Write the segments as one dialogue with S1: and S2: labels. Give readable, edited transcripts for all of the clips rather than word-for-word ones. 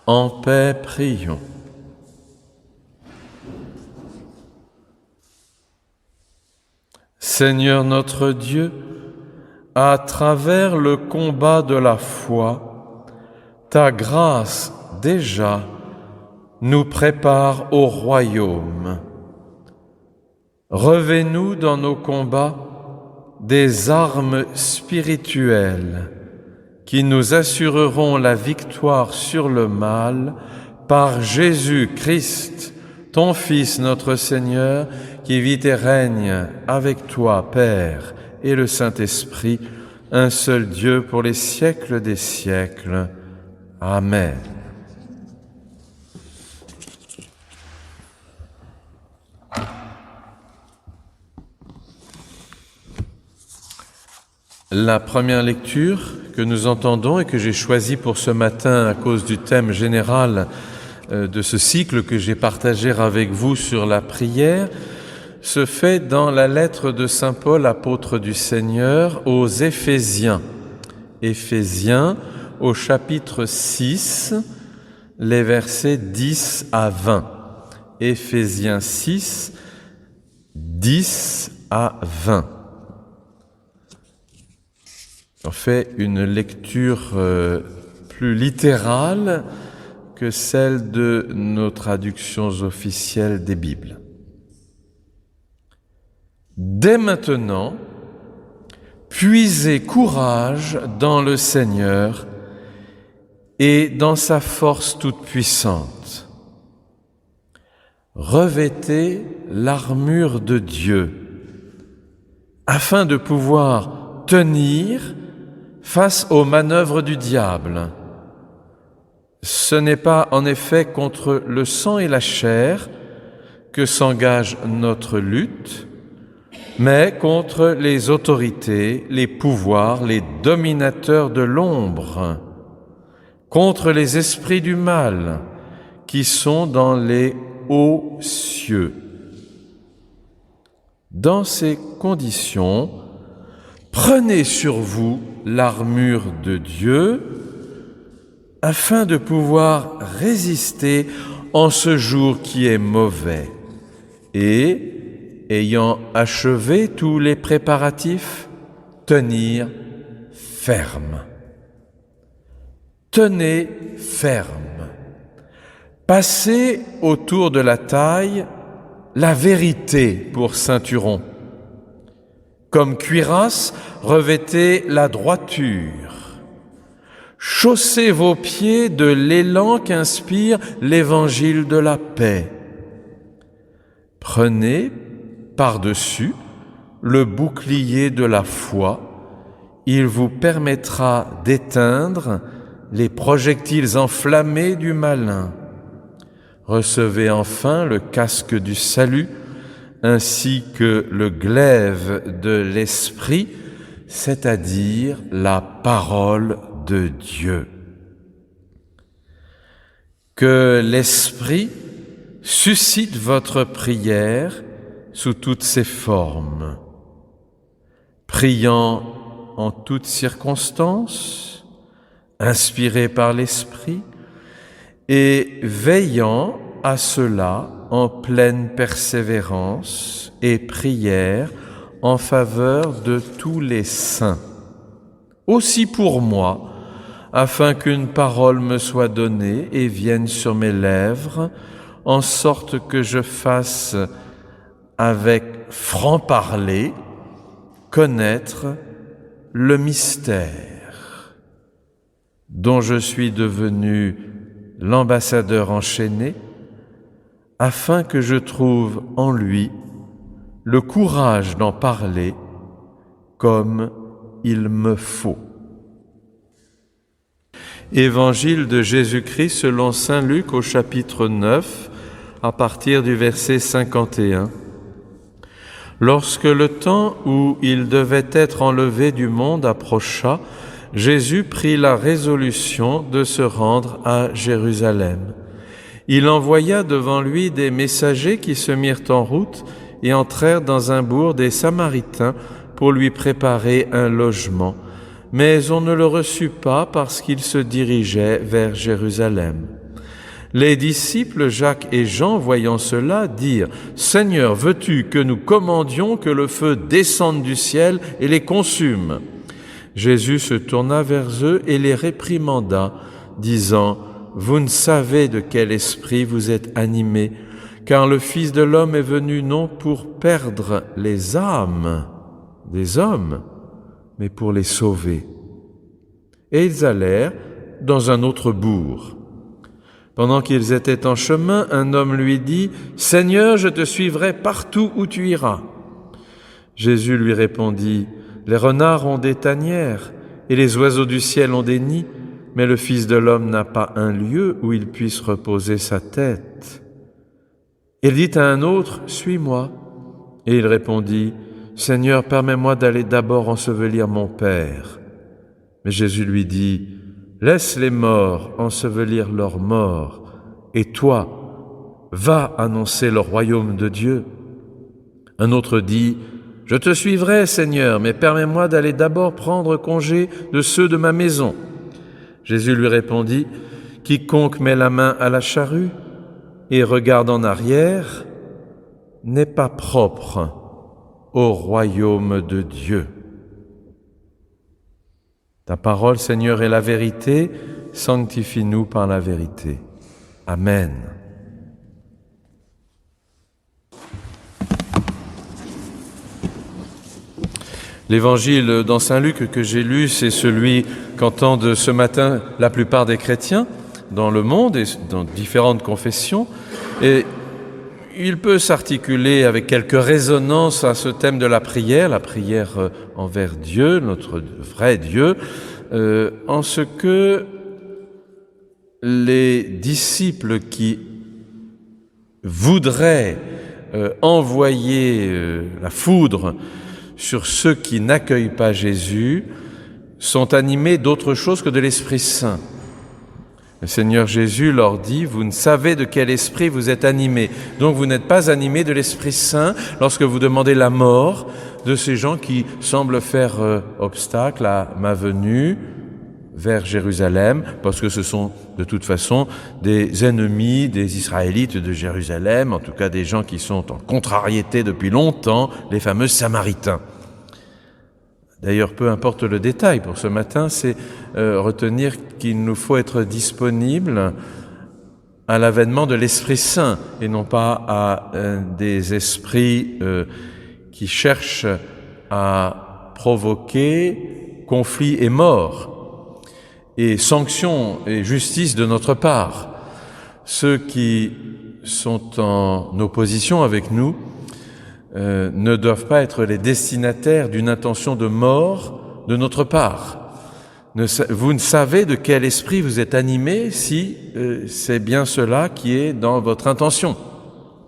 S1: En paix, prions. Seigneur notre Dieu, à travers le combat de la foi, ta grâce déjà nous prépare au royaume. Revêt-nous dans nos combats des armes spirituelles qui nous assureront la victoire sur le mal par Jésus-Christ, ton Fils notre Seigneur, qui vit et règne avec toi, Père, et le Saint-Esprit, un seul Dieu pour les siècles des siècles. Amen. La première lecture que nous entendons et que j'ai choisie pour ce matin à cause du thème général de ce cycle que j'ai partagé avec vous sur la prière se fait dans la lettre de saint Paul, apôtre du Seigneur, aux Éphésiens. Éphésiens au chapitre 6, les versets 10 à 20. Éphésiens 6, 10 à 20. On fait une lecture plus littérale que celle de nos traductions officielles des Bibles. Dès maintenant, puisez courage dans le Seigneur et dans sa force toute-puissante. Revêtez l'armure de Dieu afin de pouvoir tenir face aux manœuvres du diable. Ce n'est pas en effet contre le sang et la chair que s'engage notre lutte, mais contre les autorités, les pouvoirs, les dominateurs de l'ombre, contre les esprits du mal qui sont dans les hauts cieux. Dans ces conditions, prenez sur vous l'armure de Dieu afin de pouvoir résister en ce jour qui est mauvais et, ayant achevé tous les préparatifs, tenir ferme. Tenez ferme. Passez autour de la taille la vérité pour ceinturon. Comme cuirasse, revêtez la droiture. Chaussez vos pieds de l'élan qu'inspire l'évangile de la paix. Prenez par-dessus le bouclier de la foi. Il vous permettra d'éteindre les projectiles enflammés du malin. Recevez enfin le casque du salut, ainsi que le glaive de l'Esprit, c'est-à-dire la parole de Dieu. Que l'Esprit suscite votre prière sous toutes ses formes, priant en toutes circonstances, inspiré par l'Esprit, et veillant à cela en pleine persévérance et prière en faveur de tous les saints. Aussi pour moi, afin qu'une parole me soit donnée et vienne sur mes lèvres, en sorte que je fasse avec franc-parler connaître le mystère dont je suis devenu l'ambassadeur enchaîné, afin que je trouve en lui le courage d'en parler comme il me faut. Évangile de Jésus-Christ selon saint Luc au chapitre 9, à partir du verset 51. Lorsque le temps où il devait être enlevé du monde approcha, Jésus prit la résolution de se rendre à Jérusalem. Il envoya devant lui des messagers qui se mirent en route et entrèrent dans un bourg des Samaritains pour lui préparer un logement. Mais on ne le reçut pas parce qu'il se dirigeait vers Jérusalem. Les disciples Jacques et Jean, voyant cela, dirent « Seigneur, veux-tu que nous commandions que le feu descende du ciel et les consume ?» Jésus se tourna vers eux et les réprimanda, disant « Vous ne savez de quel esprit vous êtes animés, car le Fils de l'homme est venu non pour perdre les âmes des hommes, mais pour les sauver. » Et ils allèrent dans un autre bourg. Pendant qu'ils étaient en chemin, un homme lui dit « Seigneur, je te suivrai partout où tu iras. » Jésus lui répondit « Les renards ont des tanières et les oiseaux du ciel ont des nids, mais le Fils de l'homme n'a pas un lieu où il puisse reposer sa tête. » Il dit à un autre « Suis-moi. » Et il répondit « Seigneur, permets-moi d'aller d'abord ensevelir mon Père. » Mais Jésus lui dit « Laisse les morts ensevelir leurs morts, et toi, va annoncer le royaume de Dieu. » Un autre dit « Je te suivrai, Seigneur, mais permets-moi d'aller d'abord prendre congé de ceux de ma maison. » Jésus lui répondit « Quiconque met la main à la charrue et regarde en arrière n'est pas propre au royaume de Dieu. » Ta parole, Seigneur, est la vérité, sanctifie-nous par la vérité. Amen. L'évangile dans Saint Luc que j'ai lu, c'est celui qu'entendent ce matin la plupart des chrétiens dans le monde et dans différentes confessions. Et il peut s'articuler avec quelques résonances à ce thème de la prière envers Dieu, notre vrai Dieu, en ce que les disciples qui voudraient envoyer la foudre sur ceux qui n'accueillent pas Jésus sont animés d'autre chose que de l'Esprit Saint. Le Seigneur Jésus leur dit « Vous ne savez de quel esprit vous êtes animés. » Donc vous n'êtes pas animés de l'Esprit Saint lorsque vous demandez la mort de ces gens qui semblent faire obstacle à ma venue vers Jérusalem, parce que ce sont de toute façon des ennemis des Israélites de Jérusalem, en tout cas des gens qui sont en contrariété depuis longtemps, les fameux Samaritains. D'ailleurs, peu importe le détail pour ce matin, c'est retenir qu'il nous faut être disponible à l'avènement de l'Esprit Saint et non pas à des esprits qui cherchent à provoquer conflit et mort et sanction et justice de notre part. Ceux qui sont en opposition avec nous ne doivent pas être les destinataires d'une intention de mort de notre part. Vous ne savez de quel esprit vous êtes animés si c'est bien cela qui est dans votre intention,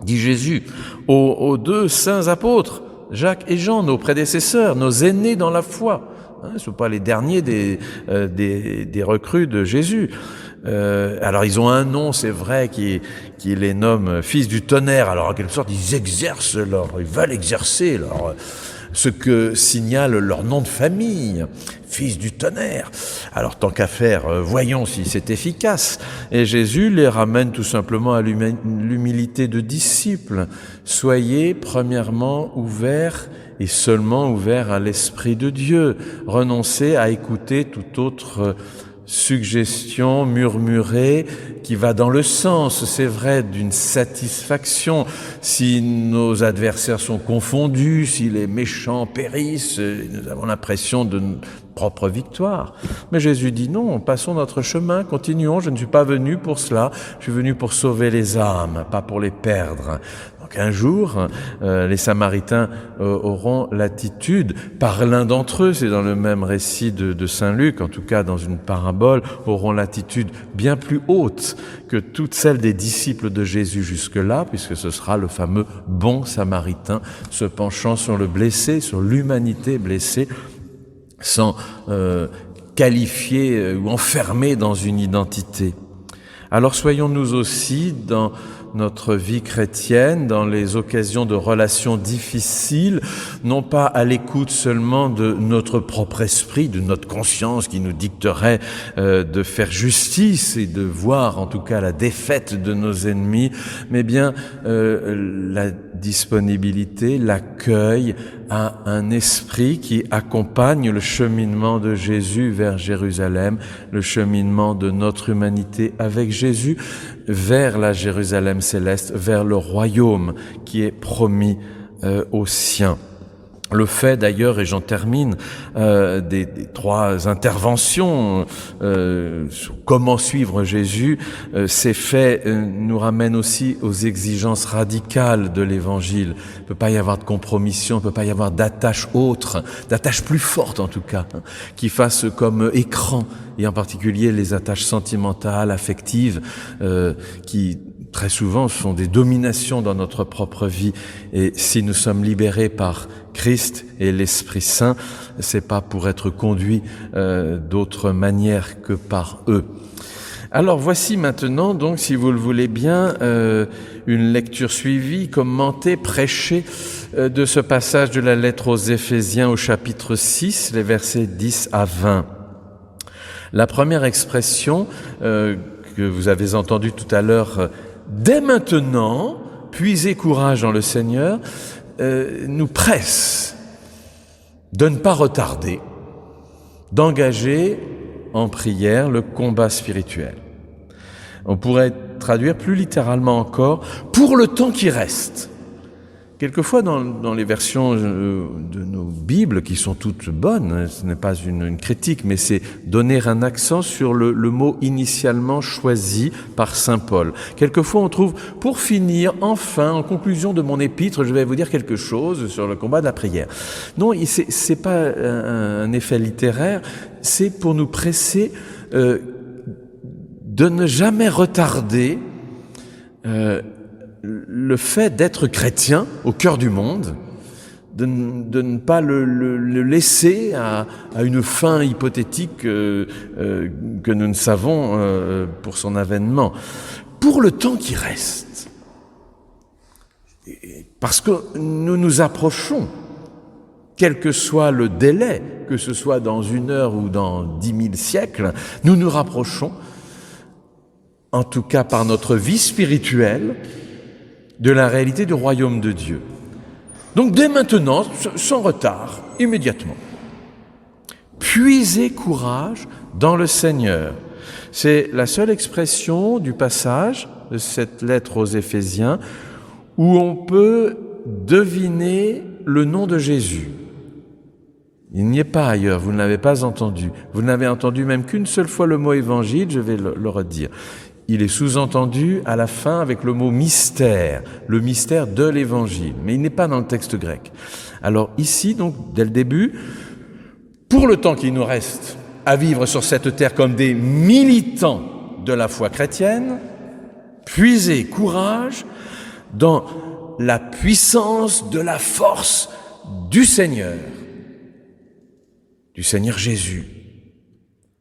S1: dit Jésus aux deux saints apôtres, Jacques et Jean, nos prédécesseurs, nos aînés dans la foi. Ce ne sont pas les derniers des recrues de Jésus. Alors ils ont un nom, c'est vrai, qui les nomme fils du tonnerre. Alors en quelque sorte, ils veulent exercer ce que signale leur nom de famille, fils du tonnerre. Alors tant qu'à faire, voyons si c'est efficace. Et Jésus les ramène tout simplement à l'humilité de disciples. Soyez premièrement ouverts et seulement ouverts à l'Esprit de Dieu. Renoncez à écouter toute autre suggestion murmurée qui va dans le sens, c'est vrai, d'une satisfaction. Si nos adversaires sont confondus, si les méchants périssent, nous avons l'impression de notre propre victoire. Mais Jésus dit non, passons notre chemin, continuons, je ne suis pas venu pour cela, je suis venu pour sauver les âmes, pas pour les perdre. Donc un jour, les Samaritains auront l'attitude, par l'un d'entre eux, c'est dans le même récit de Saint Luc, en tout cas dans une parabole, auront l'attitude bien plus haute que toutes celles des disciples de Jésus jusque-là, puisque ce sera le fameux bon Samaritain se penchant sur le blessé, sur l'humanité blessée, sans qualifier ou enfermer dans une identité. Alors soyons-nous aussi dans notre vie chrétienne, dans les occasions de relations difficiles, non pas à l'écoute seulement de notre propre esprit, de notre conscience qui nous dicterait de faire justice et de voir en tout cas la défaite de nos ennemis, mais bien la disponibilité, l'accueil à un esprit qui accompagne le cheminement de Jésus vers Jérusalem, le cheminement de notre humanité avec Jésus vers la Jérusalem céleste, vers le royaume qui est promis aux siens. Le fait d'ailleurs, et j'en termine, des 3 interventions sur comment suivre Jésus, ces faits nous ramènent aussi aux exigences radicales de l'Évangile. Il ne peut pas y avoir de compromission, il ne peut pas y avoir d'attache autre, d'attache plus forte en tout cas, qui fasse comme écran, et en particulier les attaches sentimentales, affectives, qui très souvent sont des dominations dans notre propre vie. Et si nous sommes libérés par Christ et l'Esprit Saint, c'est pas pour être conduits d'autre manière que par eux. Alors voici maintenant, donc, si vous le voulez bien, une lecture suivie, commentée, prêchée de ce passage de la lettre aux Éphésiens au chapitre 6, les versets 10 à 20. La première expression que vous avez entendue tout à l'heure, dès maintenant, puisez courage dans le Seigneur, nous presse de ne pas retarder, d'engager en prière le combat spirituel. On pourrait traduire plus littéralement encore, pour le temps qui reste. Quelquefois dans les versions de nos Bibles, qui sont toutes bonnes, ce n'est pas une critique, mais c'est donner un accent sur le mot initialement choisi par saint Paul. Quelquefois on trouve, pour finir, enfin, en conclusion de mon épître, je vais vous dire quelque chose sur le combat de la prière. Non, c'est pas un effet littéraire, c'est pour nous presser de ne jamais retarder le fait d'être chrétien au cœur du monde, de ne pas le laisser à une fin hypothétique que nous ne savons pour son avènement, pour le temps qui reste. Parce que nous nous approchons, quel que soit le délai, que ce soit dans 1 heure ou dans 10 000 siècles, nous nous rapprochons, en tout cas par notre vie spirituelle, de la réalité du royaume de Dieu. Donc dès maintenant, sans retard, immédiatement, puisez courage dans le Seigneur. C'est la seule expression du passage de cette lettre aux Éphésiens où on peut deviner le nom de Jésus. Il n'y est pas ailleurs, vous ne l'avez pas entendu. Vous n'avez entendu même qu'une seule fois le mot évangile, je vais le redire. Il est sous-entendu à la fin avec le mot mystère, le mystère de l'évangile, mais il n'est pas dans le texte grec. Alors ici, donc, dès le début, pour le temps qu'il nous reste à vivre sur cette terre comme des militants de la foi chrétienne, puisez courage dans la puissance de la force du Seigneur Jésus,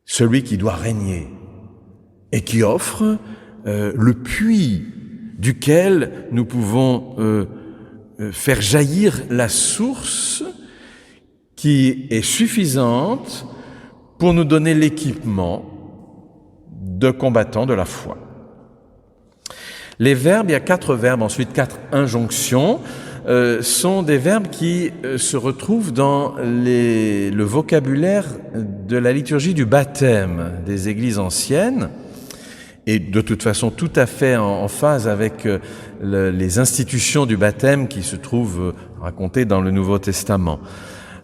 S1: celui qui doit régner et qui offre le puits duquel nous pouvons faire jaillir la source qui est suffisante pour nous donner l'équipement de combattants de la foi. Les verbes, il y a 4 verbes, ensuite 4 injonctions, sont des verbes qui se retrouvent dans le vocabulaire de la liturgie du baptême des églises anciennes, et de toute façon tout à fait en phase avec les institutions du baptême qui se trouvent racontées dans le Nouveau Testament.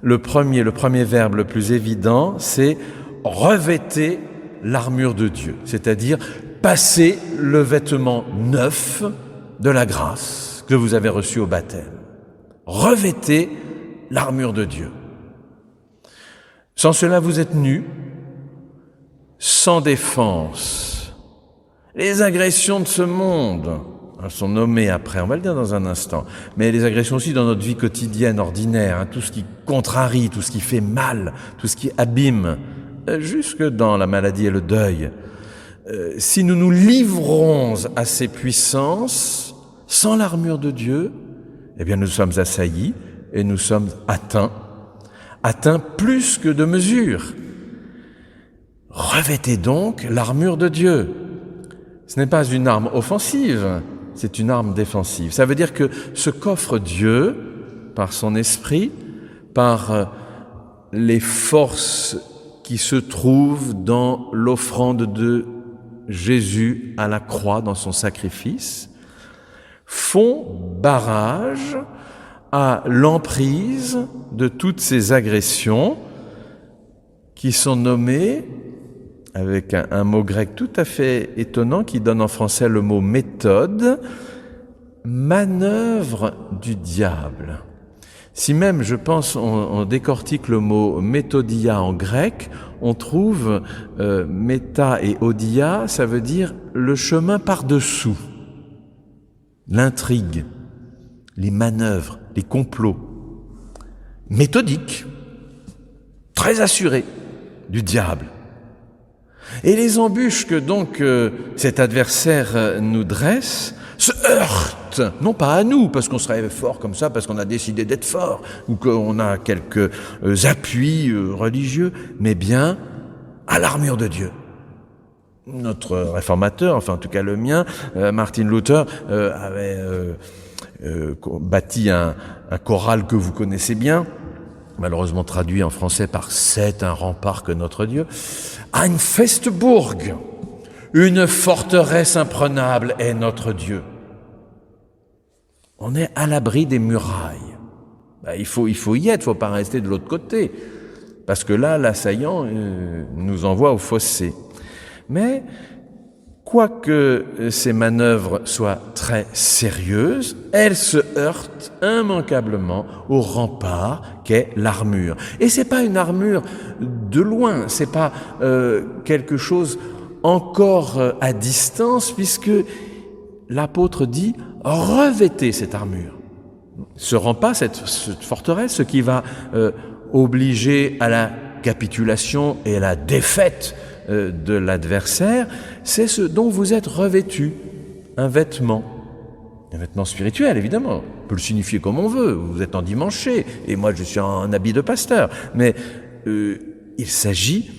S1: Le premier verbe le plus évident, c'est « revêtez l'armure de Dieu », c'est-à-dire « passez le vêtement neuf de la grâce que vous avez reçu au baptême. Revêtez l'armure de Dieu. Sans cela, vous êtes nus, sans défense. Les agressions de ce monde sont nommées après, on va le dire dans un instant, mais les agressions aussi dans notre vie quotidienne, ordinaire, tout ce qui contrarie, tout ce qui fait mal, tout ce qui abîme, jusque dans la maladie et le deuil, si nous nous livrons à ces puissances sans l'armure de Dieu, eh bien nous sommes assaillis et nous sommes atteints plus que de mesure. Revêtez donc l'armure de Dieu. Ce n'est pas une arme offensive, c'est une arme défensive. Ça veut dire que ce qu'offre Dieu, par son esprit, par les forces qui se trouvent dans l'offrande de Jésus à la croix, dans son sacrifice, font barrage à l'emprise de toutes ces agressions qui sont nommées, avec un mot grec tout à fait étonnant qui donne en français le mot méthode, manœuvre du diable. Si même, je pense, on décortique le mot méthodia en grec, on trouve méta et odia, ça veut dire le chemin par-dessous, l'intrigue, les manœuvres, les complots, méthodiques, très assurés du diable. Et les embûches que donc cet adversaire nous dresse se heurtent, non pas à nous, parce qu'on serait fort comme ça, parce qu'on a décidé d'être fort, ou qu'on a quelques appuis religieux, mais bien à l'armure de Dieu. Notre réformateur, enfin en tout cas le mien, Martin Luther, avait bâti un choral que vous connaissez bien, malheureusement traduit en français par « C'est un rempart que notre Dieu ». Ein Festburg, une forteresse imprenable est notre Dieu. On est à l'abri des murailles. Il faut y être, il ne faut pas rester de l'autre côté, parce que là, l'assaillant nous envoie au fossé. Mais, quoique ces manœuvres soient très sérieuses, elles se heurtent immanquablement au rempart qu'est l'armure. Et c'est pas une armure de loin, c'est pas quelque chose encore à distance, puisque l'apôtre dit « revêtez cette armure ». Ce rempart, cette forteresse, ce qui va obliger à la capitulation et à la défaite de l'adversaire, c'est ce dont vous êtes revêtus, un vêtement spirituel évidemment, on peut le signifier comme on veut, vous êtes endimanché, et moi je suis en habit de pasteur, mais il s'agit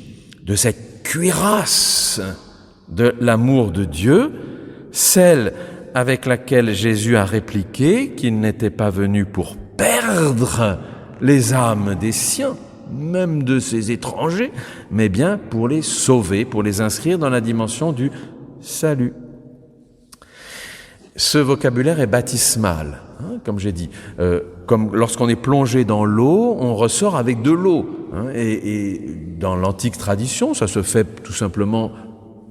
S1: de cette cuirasse de l'amour de Dieu, celle avec laquelle Jésus a répliqué qu'il n'était pas venu pour perdre les âmes des siens, même de ces étrangers, mais bien pour les sauver, pour les inscrire dans la dimension du salut. Ce vocabulaire est baptismal, comme j'ai dit. Comme lorsqu'on est plongé dans l'eau, on ressort avec de l'eau. Et dans l'antique tradition, ça se fait tout simplement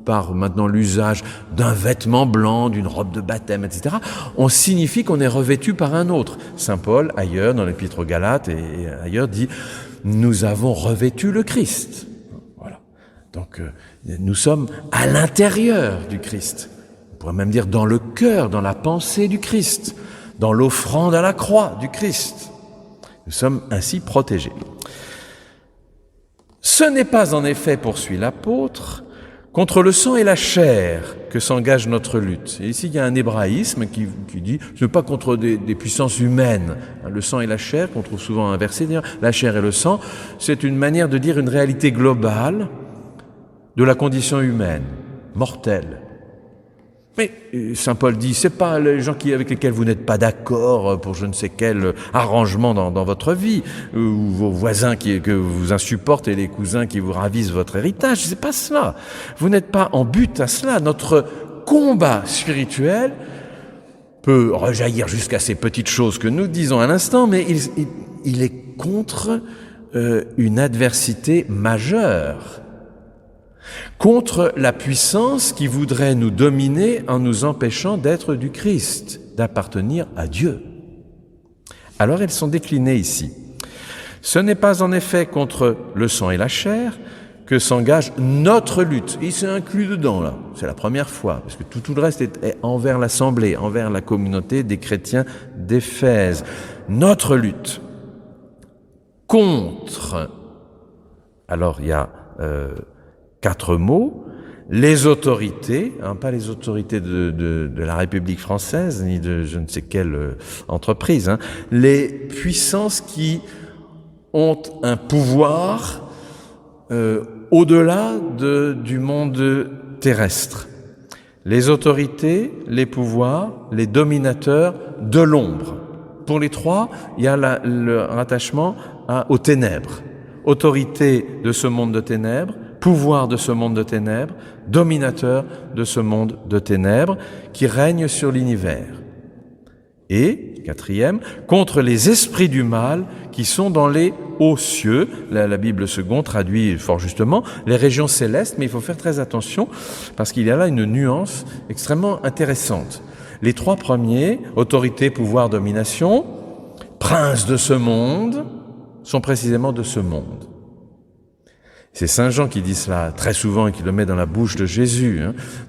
S1: par maintenant l'usage d'un vêtement blanc, d'une robe de baptême, etc. On signifie qu'on est revêtu par un autre. Saint Paul, ailleurs, dans l'Épître aux Galates et ailleurs, dit « Nous avons revêtu le Christ ». Voilà. Donc, nous sommes à l'intérieur du Christ. On pourrait même dire dans le cœur, dans la pensée du Christ, dans l'offrande à la croix du Christ. Nous sommes ainsi protégés. Ce n'est pas en effet, poursuit l'apôtre, contre le sang et la chair que s'engage notre lutte. Et ici, il y a un hébraïsme qui dit, ce n'est pas contre des puissances humaines. Le sang et la chair, qu'on trouve souvent inversé, d'ailleurs, la chair et le sang, c'est une manière de dire une réalité globale de la condition humaine, mortelle. Mais Saint Paul dit, c'est pas les gens avec lesquels vous n'êtes pas d'accord pour je ne sais quel arrangement dans votre vie, ou vos voisins que vous insupportent et les cousins qui vous ravissent votre héritage, c'est pas cela. Vous n'êtes pas en but à cela. Notre combat spirituel peut rejaillir jusqu'à ces petites choses que nous disons à l'instant, mais il est contre une adversité majeure, contre la puissance qui voudrait nous dominer en nous empêchant d'être du Christ, d'appartenir à Dieu. Alors elles sont déclinées ici. Ce n'est pas en effet contre le sang et la chair que s'engage notre lutte. Il s'est inclus dedans, là. C'est la première fois, parce que tout le reste est envers l'assemblée, envers la communauté des chrétiens d'Éphèse. Notre lutte contre, alors il y a 4 mots, les autorités, pas les autorités de la République française, ni de je ne sais quelle entreprise, les puissances qui ont un pouvoir au-delà du monde terrestre. Les autorités, les pouvoirs, les dominateurs de l'ombre. Pour les trois, il y a le rattachement aux ténèbres. Autorité de ce monde de ténèbres, pouvoir de ce monde de ténèbres, dominateur de ce monde de ténèbres qui règne sur l'univers. Et, quatrième, contre les esprits du mal qui sont dans les hauts cieux. La Bible seconde traduit fort justement les régions célestes, mais il faut faire très attention parce qu'il y a là une nuance extrêmement intéressante. Les trois premiers, autorité, pouvoir, domination, princes de ce monde, sont précisément de ce monde. C'est Saint Jean qui dit cela très souvent et qui le met dans la bouche de Jésus.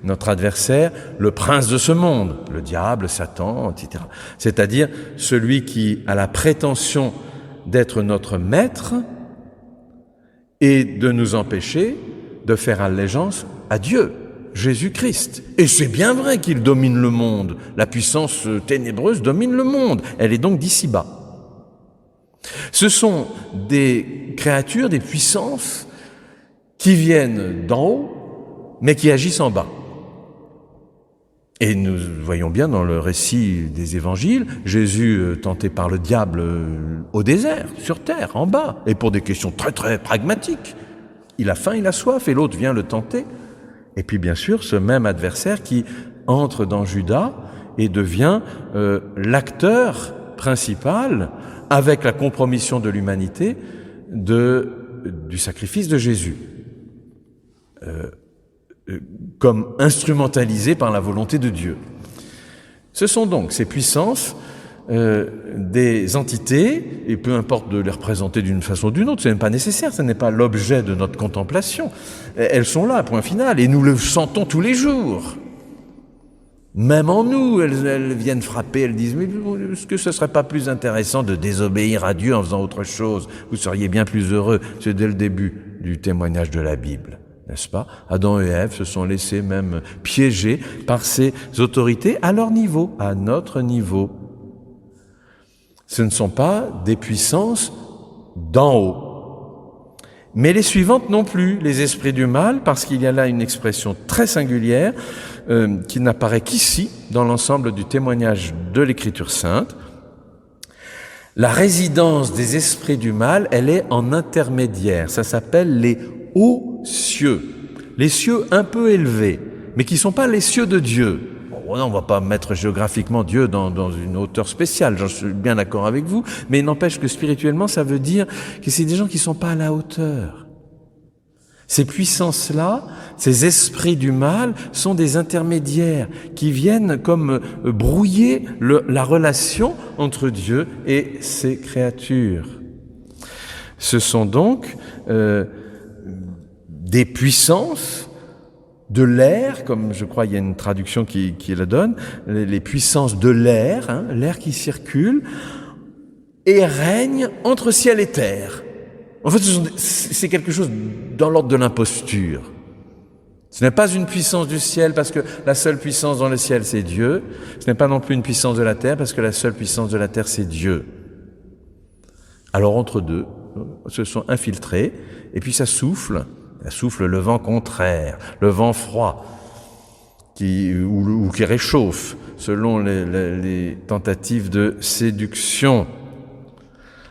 S1: Notre adversaire, le prince de ce monde, le diable, Satan, etc. C'est-à-dire celui qui a la prétention d'être notre maître et de nous empêcher de faire allégeance à Dieu, Jésus-Christ. Et c'est bien vrai qu'il domine le monde. La puissance ténébreuse domine le monde. Elle est donc d'ici-bas. Ce sont des créatures, des puissances qui viennent d'en haut, mais qui agissent en bas. Et nous voyons bien dans le récit des évangiles, Jésus tenté par le diable au désert, sur terre, en bas, et pour des questions très très pragmatiques. Il a faim, il a soif, et l'autre vient le tenter. Et puis bien sûr, ce même adversaire qui entre dans Judas et devient l'acteur principal, avec la compromission de l'humanité, du sacrifice de Jésus. Comme instrumentalisé par la volonté de Dieu. Ce sont donc ces puissances des entités, et peu importe de les représenter d'une façon ou d'une autre, ce n'est pas nécessaire, ce n'est pas l'objet de notre contemplation. Elles sont là, point final, et nous le sentons tous les jours. Même en nous, elles viennent frapper, elles disent « Mais est-ce que ce ne serait pas plus intéressant de désobéir à Dieu en faisant autre chose? Vous seriez bien plus heureux. » C'est dès le début du témoignage de la Bible. N'est-ce pas? Adam et Ève se sont laissés même piéger par ces autorités à leur niveau, à notre niveau. Ce ne sont pas des puissances d'en haut. Mais les suivantes non plus, les esprits du mal, parce qu'il y a là une expression très singulière qui n'apparaît qu'ici dans l'ensemble du témoignage de l'Écriture sainte. La résidence des esprits du mal, elle est en intermédiaire. Ça s'appelle les hauts cieux, les cieux un peu élevés, mais qui ne sont pas les cieux de Dieu. Bon, on ne va pas mettre géographiquement Dieu dans une hauteur spéciale, j'en suis bien d'accord avec vous, mais il n'empêche que spirituellement, ça veut dire que c'est des gens qui ne sont pas à la hauteur. Ces puissances-là, ces esprits du mal, sont des intermédiaires qui viennent comme brouiller la relation entre Dieu et ses créatures. Ce sont donc des puissances de l'air, comme je crois il y a une traduction qui la donne, les puissances de l'air, l'air qui circule, et règne entre ciel et terre. En fait, c'est quelque chose dans l'ordre de l'imposture. Ce n'est pas une puissance du ciel, parce que la seule puissance dans le ciel, c'est Dieu. Ce n'est pas non plus une puissance de la terre, parce que la seule puissance de la terre, c'est Dieu. Alors, entre deux, se sont infiltrés, et puis ça souffle le vent contraire, le vent froid, qui réchauffe, selon les tentatives de séduction.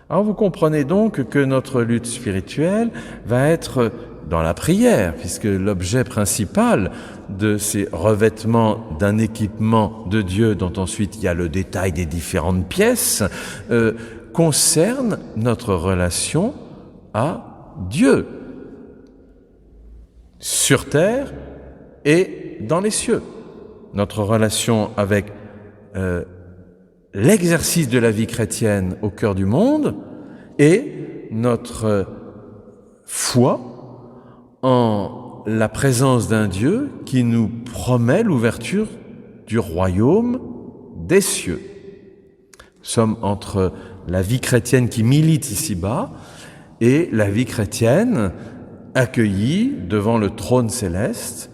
S1: Alors vous comprenez donc que notre lutte spirituelle va être dans la prière, puisque l'objet principal de ces revêtements d'un équipement de Dieu, dont ensuite il y a le détail des différentes pièces, concerne notre relation à Dieu, sur terre et dans les cieux. Notre relation avec l'exercice de la vie chrétienne au cœur du monde et notre foi en la présence d'un Dieu qui nous promet l'ouverture du royaume des cieux. Nous sommes entre la vie chrétienne qui milite ici-bas et la vie chrétienne accueillie devant le trône céleste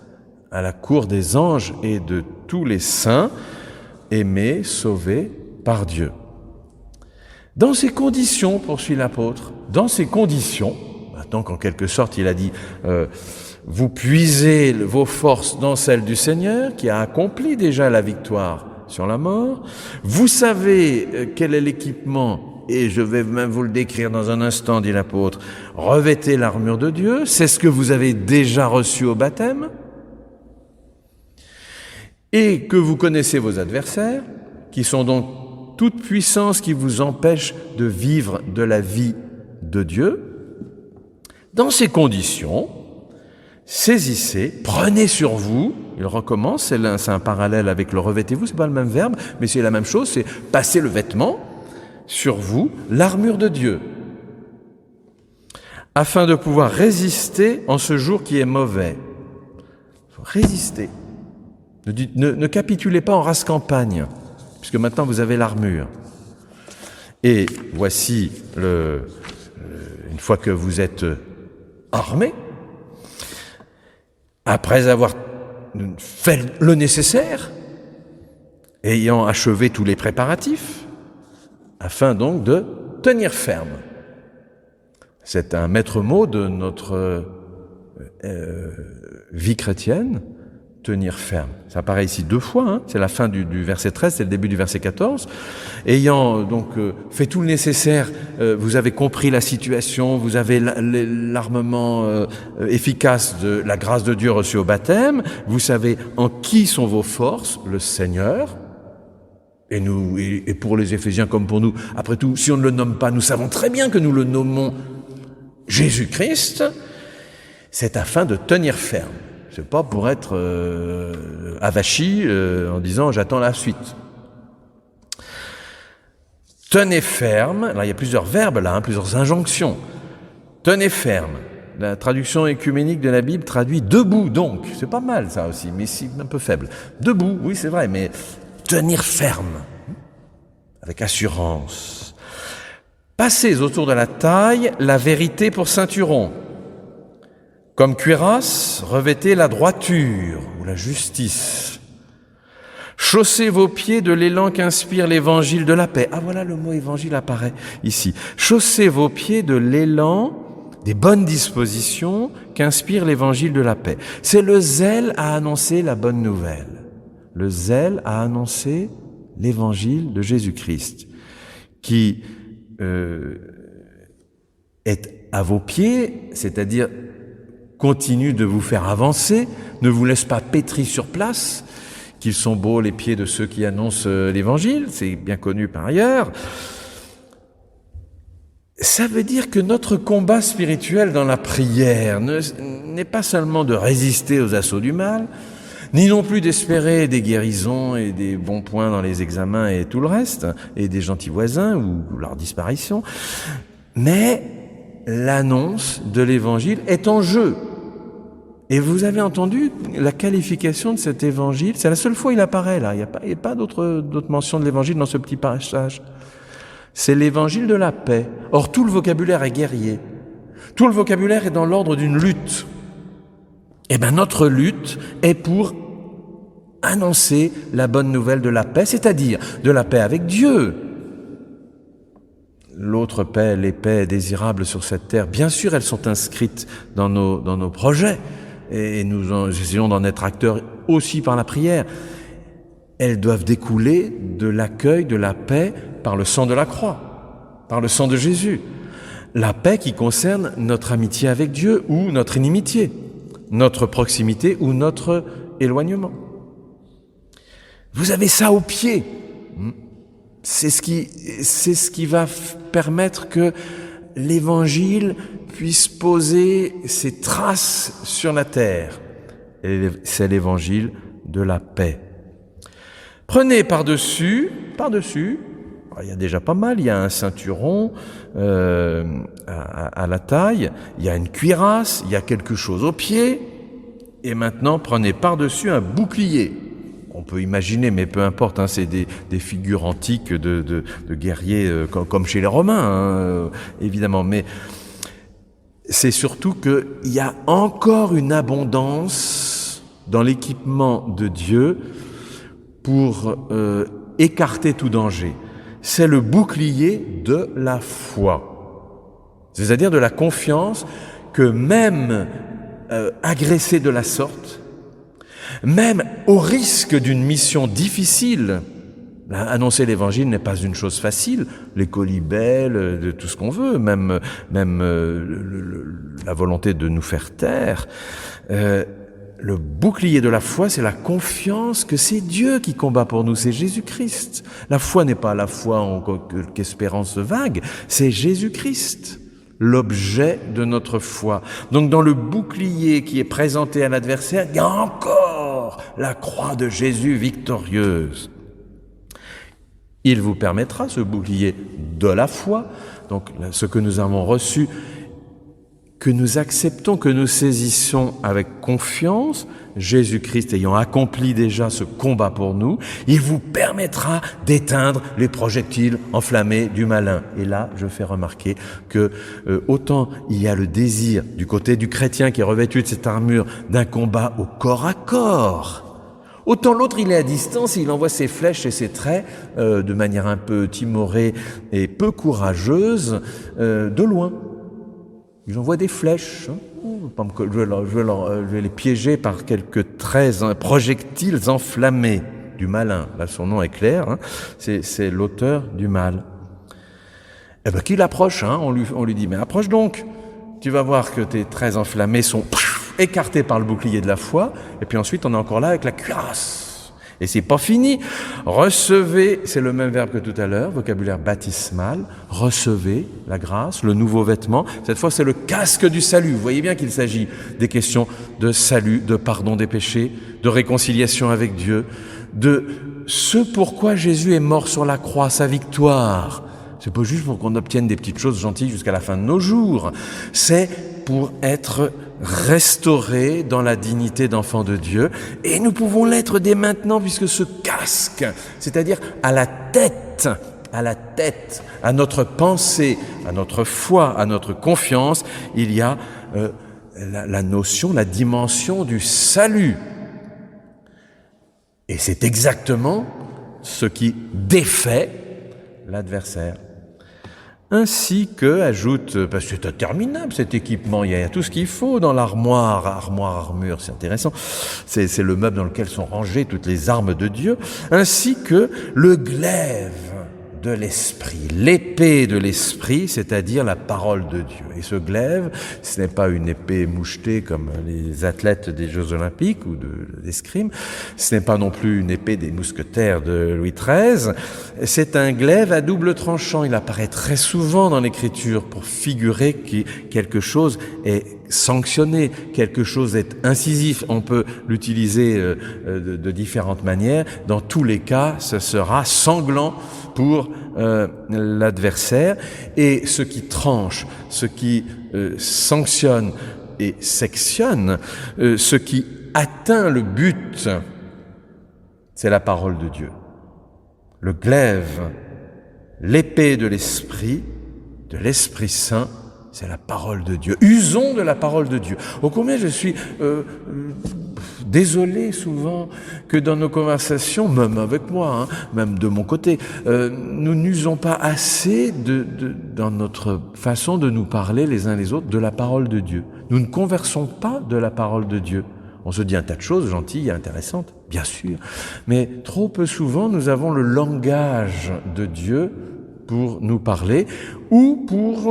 S1: à la cour des anges et de tous les saints, aimés, sauvés par Dieu. Dans ces conditions, poursuit l'apôtre, dans ces conditions, maintenant qu'en quelque sorte il a dit vous puisez vos forces dans celles du Seigneur qui a accompli déjà la victoire sur la mort, vous savez quel est l'équipement, et je vais même vous le décrire dans un instant, dit l'apôtre, revêtez l'armure de Dieu, c'est ce que vous avez déjà reçu au baptême, et que vous connaissez vos adversaires, qui sont donc toute puissance qui vous empêche de vivre de la vie de Dieu. Dans ces conditions, saisissez, prenez sur vous, il recommence, c'est un parallèle avec le revêtez-vous, c'est pas le même verbe, mais c'est la même chose, c'est passer le vêtement sur vous, l'armure de Dieu, afin de pouvoir résister en ce jour qui est mauvais. Résister. Ne capitulez pas en race campagne, puisque maintenant vous avez l'armure. Et voici, une fois que vous êtes armés, après avoir fait le nécessaire, ayant achevé tous les préparatifs, afin donc de tenir ferme. C'est un maître mot de notre vie chrétienne, tenir ferme. Ça apparaît ici 2 fois, c'est la fin du verset 13, c'est le début du verset 14. Ayant donc fait tout le nécessaire, vous avez compris la situation, vous avez l'armement efficace de la grâce de Dieu reçue au baptême, vous savez en qui sont vos forces, le Seigneur, et pour les Éphésiens comme pour nous, après tout, si on ne le nomme pas, nous savons très bien que nous le nommons Jésus-Christ, c'est afin de tenir ferme. C'est pas pour être avachi en disant « j'attends la suite ». Tenez ferme, alors il y a plusieurs verbes là, plusieurs injonctions. Tenez ferme. La traduction œcuménique de la Bible traduit « debout » donc. C'est pas mal ça aussi, mais c'est un peu faible. Debout, oui c'est vrai, mais tenir ferme, avec assurance. Passez autour de la taille la vérité pour ceinturon. Comme cuirasse, revêtez la droiture ou la justice. Chaussez vos pieds de l'élan qu'inspire l'évangile de la paix. Ah voilà, le mot évangile apparaît ici. Chaussez vos pieds de l'élan des bonnes dispositions qu'inspire l'évangile de la paix. C'est le zèle à annoncer la bonne nouvelle. Le zèle à annoncer l'évangile de Jésus-Christ qui est à vos pieds, c'est-à-dire continue de vous faire avancer, ne vous laisse pas pétris sur place, qu'ils sont beaux les pieds de ceux qui annoncent l'Évangile, c'est bien connu par ailleurs. Ça veut dire que notre combat spirituel dans la prière n'est pas seulement de résister aux assauts du mal, ni non plus d'espérer des guérisons et des bons points dans les examens et tout le reste, et des gentils voisins ou leur disparition, mais l'annonce de l'Évangile est en jeu. Et vous avez entendu la qualification de cet évangile, c'est la seule fois où il apparaît là, il n'y a pas d'autre mention de l'évangile dans ce petit passage. C'est l'évangile de la paix. Or tout le vocabulaire est guerrier. Tout le vocabulaire est dans l'ordre d'une lutte. Eh bien notre lutte est pour annoncer la bonne nouvelle de la paix, c'est-à-dire de la paix avec Dieu. L'autre paix, les paix désirables sur cette terre, bien sûr elles sont inscrites dans nos projets, et nous essayons d'en être acteurs aussi par la prière. Elles doivent découler de l'accueil de la paix par le sang de la croix, par le sang de Jésus. La paix qui concerne notre amitié avec Dieu ou notre inimitié, notre proximité ou notre éloignement. Vous avez ça au pied. C'est ce qui va permettre que l'Évangile puisse poser ses traces sur la terre. Et c'est l'Évangile de la paix. Prenez par-dessus, il y a déjà pas mal, il y a un ceinturon à la taille, il y a une cuirasse, il y a quelque chose au pied, et maintenant prenez par-dessus un bouclier. On peut imaginer, mais peu importe, c'est des figures antiques de guerriers comme chez les Romains, évidemment. Mais c'est surtout qu'il y a encore une abondance dans l'équipement de Dieu pour écarter tout danger. C'est le bouclier de la foi, c'est-à-dire de la confiance que même agressé de la sorte, même au risque d'une mission difficile, annoncer l'évangile n'est pas une chose facile, les colibets, de tout ce qu'on veut, même la volonté de nous faire taire. Le bouclier de la foi, c'est la confiance que c'est Dieu qui combat pour nous, c'est Jésus-Christ. La foi n'est pas la foi en quelque espérance vague, c'est Jésus-Christ, l'objet de notre foi. Donc dans le bouclier qui est présenté à l'adversaire, il y a encore la croix de Jésus victorieuse. Il vous permettra, ce bouclier de la foi, donc ce que nous avons reçu, que nous acceptons, que nous saisissons avec confiance, Jésus-Christ ayant accompli déjà ce combat pour nous, il vous permettra d'éteindre les projectiles enflammés du malin. Et là, je fais remarquer que autant il y a le désir du côté du chrétien qui est revêtu de cette armure d'un combat au corps à corps, autant l'autre il est à distance et il envoie ses flèches et ses traits de manière un peu timorée et peu courageuse de loin. Il envoie des flèches, je vais les piéger par quelques traits, projectiles enflammés du malin. Là, son nom est clair, c'est l'auteur du mal. Eh bien, qu'il approche, on lui dit, mais approche donc, tu vas voir que tes traits enflammés sont écartés par le bouclier de la foi, et puis ensuite on est encore là avec la cuirasse. Et c'est pas fini. Recevez, c'est le même verbe que tout à l'heure, vocabulaire baptismal, recevez la grâce, le nouveau vêtement. Cette fois, c'est le casque du salut. Vous voyez bien qu'il s'agit des questions de salut, de pardon des péchés, de réconciliation avec Dieu, de ce pourquoi Jésus est mort sur la croix, sa victoire. C'est pas juste pour qu'on obtienne des petites choses gentilles jusqu'à la fin de nos jours. C'est pour être restaurés dans la dignité d'enfants de Dieu. Et nous pouvons l'être dès maintenant, puisque ce casque, c'est-à-dire à la tête, à notre pensée, à notre foi, à notre confiance, il y a la notion, la dimension du salut. Et c'est exactement ce qui défait l'adversaire. Ainsi que, ajoute, parce que c'est interminable cet équipement, il y a tout ce qu'il faut dans l'armoire, armure, c'est intéressant, c'est le meuble dans lequel sont rangées toutes les armes de Dieu, ainsi que le glaive de l'esprit, l'épée de l'esprit, c'est-à-dire la parole de Dieu. Et ce glaive, ce n'est pas une épée mouchetée comme les athlètes des Jeux Olympiques ou d'escrime, ce n'est pas non plus une épée des mousquetaires de Louis XIII, c'est un glaive à double tranchant. Il apparaît très souvent dans l'Écriture pour figurer que quelque chose est sanctionné, quelque chose est incisif. On peut l'utiliser de différentes manières. Dans tous les cas, ce sera sanglant pour l'adversaire. Et ce qui tranche, ce qui sanctionne et sectionne, ce qui atteint le but, c'est la parole de Dieu. Le glaive, l'épée de l'Esprit Saint, c'est la parole de Dieu. Usons de la parole de Dieu. Ô combien je suis désolé souvent que dans nos conversations, même avec moi, même de mon côté, nous n'usons pas assez dans notre façon de nous parler les uns les autres de la parole de Dieu. Nous ne conversons pas de la parole de Dieu. On se dit un tas de choses gentilles et intéressantes, bien sûr, mais trop peu souvent nous avons le langage de Dieu pour nous parler ou pour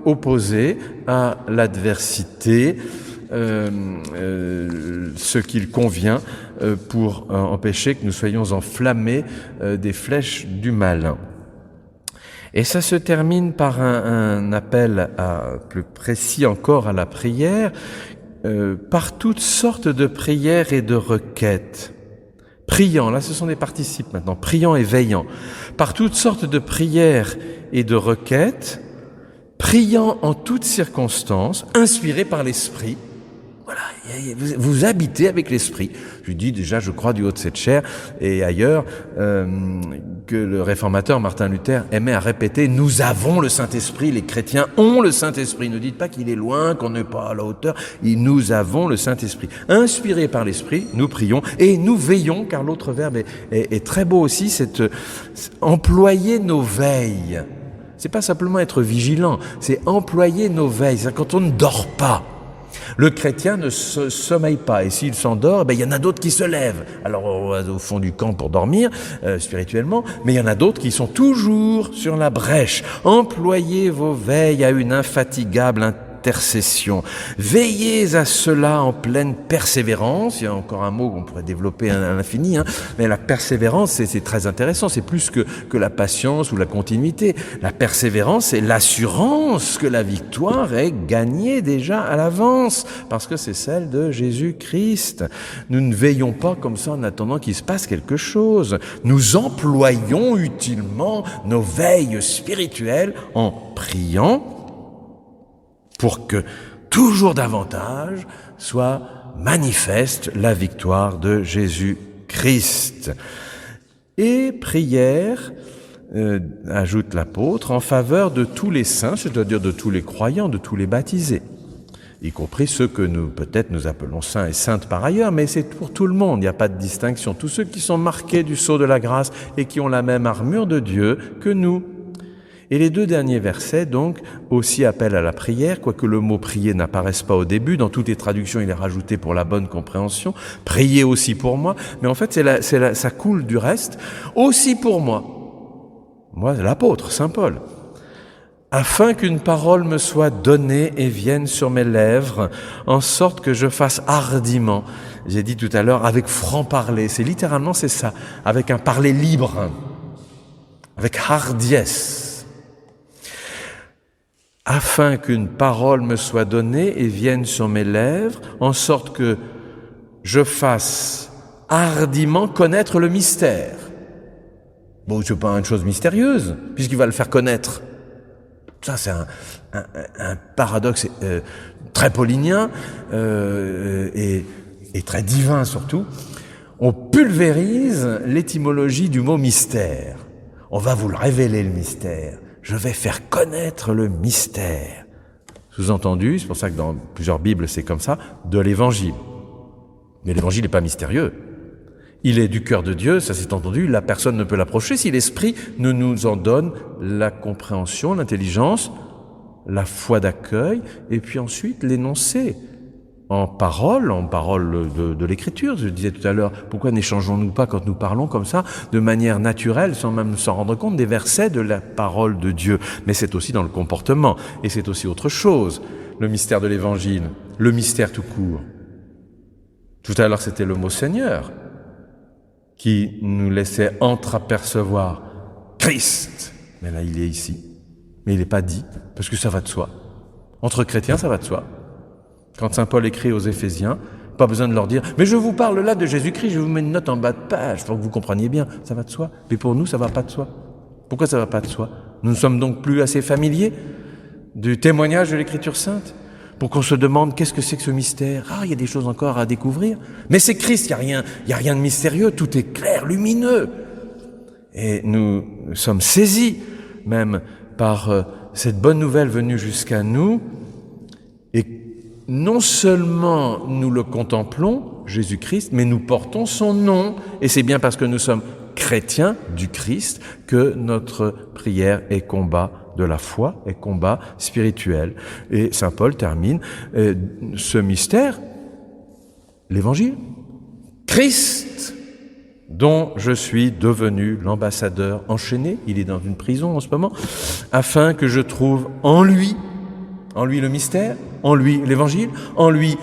S1: opposer à l'adversité ce qu'il convient pour empêcher que nous soyons enflammés des flèches du malin. Et ça se termine par un appel plus précis encore à la prière, par toutes sortes de prières et de requêtes. Priant, là ce sont des participes maintenant, priant et veillant. Par toutes sortes de prières et de requêtes, priant en toutes circonstances, inspirés par l'Esprit. Voilà, vous habitez avec l'Esprit. Je lui dis déjà, je crois du haut de cette chair, et ailleurs, que le réformateur Martin Luther aimait à répéter, nous avons le Saint-Esprit, les chrétiens ont le Saint-Esprit. Ne dites pas qu'il est loin, qu'on n'est pas à la hauteur. Nous avons le Saint-Esprit. Inspirés par l'Esprit, nous prions et nous veillons, car l'autre verbe est très beau aussi, c'est employer nos veilles. C'est pas simplement être vigilant, c'est employer nos veilles. C'est quand on ne dort pas. Le chrétien ne se sommeille pas, et s'il s'endort, il y en a d'autres qui se lèvent. Alors au fond du camp pour dormir, spirituellement, mais il y en a d'autres qui sont toujours sur la brèche. Employez vos veilles à une infatigable intercession. Veillez à cela en pleine persévérance. Il y a encore un mot qu'on pourrait développer à l'infini, mais la persévérance, c'est très intéressant. C'est plus que la patience ou la continuité. La persévérance, c'est l'assurance que la victoire est gagnée déjà à l'avance, parce que c'est celle de Jésus-Christ. Nous ne veillons pas comme ça en attendant qu'il se passe quelque chose. Nous employons utilement nos veilles spirituelles en priant pour que toujours davantage soit manifeste la victoire de Jésus-Christ. Et prière, ajoute l'apôtre, en faveur de tous les saints, c'est-à-dire de tous les croyants, de tous les baptisés, y compris ceux que nous appelons saints et saintes par ailleurs, mais c'est pour tout le monde, il n'y a pas de distinction. Tous ceux qui sont marqués du sceau de la grâce et qui ont la même armure de Dieu que nous. Et les deux derniers versets, donc, aussi appellent à la prière, quoique le mot « prier » n'apparaisse pas au début. Dans toutes les traductions, il est rajouté pour la bonne compréhension. « Priez aussi pour moi ». Mais en fait, ça coule du reste. « Aussi pour moi ». Moi, l'apôtre, saint Paul. « Afin qu'une parole me soit donnée et vienne sur mes lèvres, en sorte que je fasse hardiment. » J'ai dit tout à l'heure, avec franc-parler. C'est littéralement, c'est ça. Avec un parler libre. Avec hardiesse. Afin qu'une parole me soit donnée et vienne sur mes lèvres, en sorte que je fasse hardiment connaître le mystère. Bon, c'est pas une chose mystérieuse, puisqu'il va le faire connaître. Ça, c'est un paradoxe très paulinien et très divin surtout. On pulvérise l'étymologie du mot mystère. On va vous le révéler, le mystère. Je vais faire connaître le mystère. Sous-entendu, c'est pour ça que dans plusieurs Bibles c'est comme ça, de l'Évangile. Mais l'Évangile n'est pas mystérieux. Il est du cœur de Dieu, ça c'est entendu, la personne ne peut l'approcher si l'Esprit ne nous en donne la compréhension, l'intelligence, la foi d'accueil, et puis ensuite l'énoncé. En parole de l'Écriture. Je disais tout à l'heure, pourquoi n'échangeons-nous pas quand nous parlons comme ça, de manière naturelle, sans même s'en rendre compte, des versets de la parole de Dieu. Mais c'est aussi dans le comportement, et c'est aussi autre chose, le mystère de l'Évangile, le mystère tout court. Tout à l'heure, c'était le mot Seigneur, qui nous laissait entreapercevoir Christ. Mais là, il est ici. Mais il n'est pas dit, parce que ça va de soi. Entre chrétiens, ça va de soi. Quand saint Paul écrit aux Éphésiens, pas besoin de leur dire « Mais je vous parle là de Jésus-Christ, je vous mets une note en bas de page, pour que vous compreniez bien, ça va de soi. » Mais pour nous, ça va pas de soi. Pourquoi ça va pas de soi? Nous ne sommes donc plus assez familiers du témoignage de l'Écriture sainte pour qu'on se demande qu'est-ce que c'est que ce mystère. Ah, il y a des choses encore à découvrir. Mais c'est Christ, il y a rien de mystérieux, tout est clair, lumineux. Et nous sommes saisis même par cette bonne nouvelle venue jusqu'à nous. Et non seulement nous le contemplons, Jésus-Christ, mais nous portons son nom. Et c'est bien parce que nous sommes chrétiens du Christ que notre prière est combat de la foi, est combat spirituel. Et saint Paul termine ce mystère, l'Évangile. Christ, dont je suis devenu l'ambassadeur enchaîné, il est dans une prison en ce moment, afin que je trouve en lui le mystère, en lui l'Évangile, en lui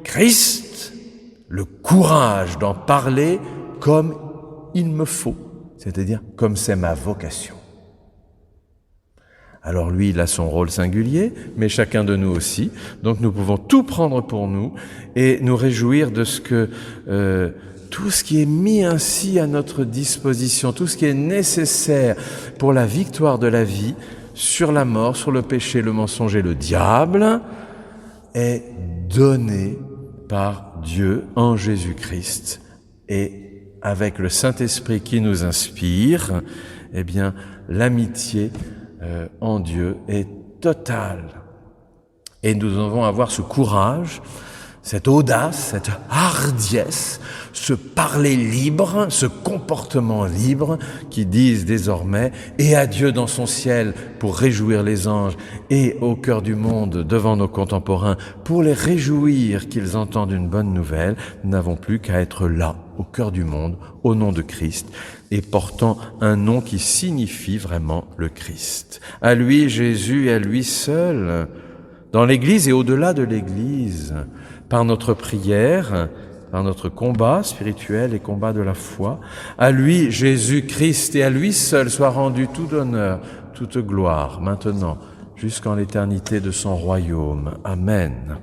S1: Christ, le courage d'en parler comme il me faut, c'est-à-dire comme c'est ma vocation. Alors lui, il a son rôle singulier, mais chacun de nous aussi, donc nous pouvons tout prendre pour nous et nous réjouir de ce que tout ce qui est mis ainsi à notre disposition, tout ce qui est nécessaire pour la victoire de la vie, sur la mort, sur le péché, le mensonge et le diable, est donné par Dieu en Jésus-Christ. Et avec le Saint-Esprit qui nous inspire, eh bien, l'amitié en Dieu est totale. Et nous devons avoir ce courage, cette audace, cette hardiesse, ce parler libre, ce comportement libre qui disent désormais « Et à Dieu dans son ciel pour réjouir les anges et au cœur du monde devant nos contemporains pour les réjouir qu'ils entendent une bonne nouvelle, nous n'avons plus qu'à être là, au cœur du monde, au nom de Christ et portant un nom qui signifie vraiment le Christ. À lui Jésus et à lui seul, dans l'Église et au-delà de l'Église, par notre prière, par notre combat spirituel et combat de la foi, à lui, Jésus-Christ, et à lui seul soit rendu tout honneur, toute gloire, maintenant, jusqu'en l'éternité de son royaume. Amen.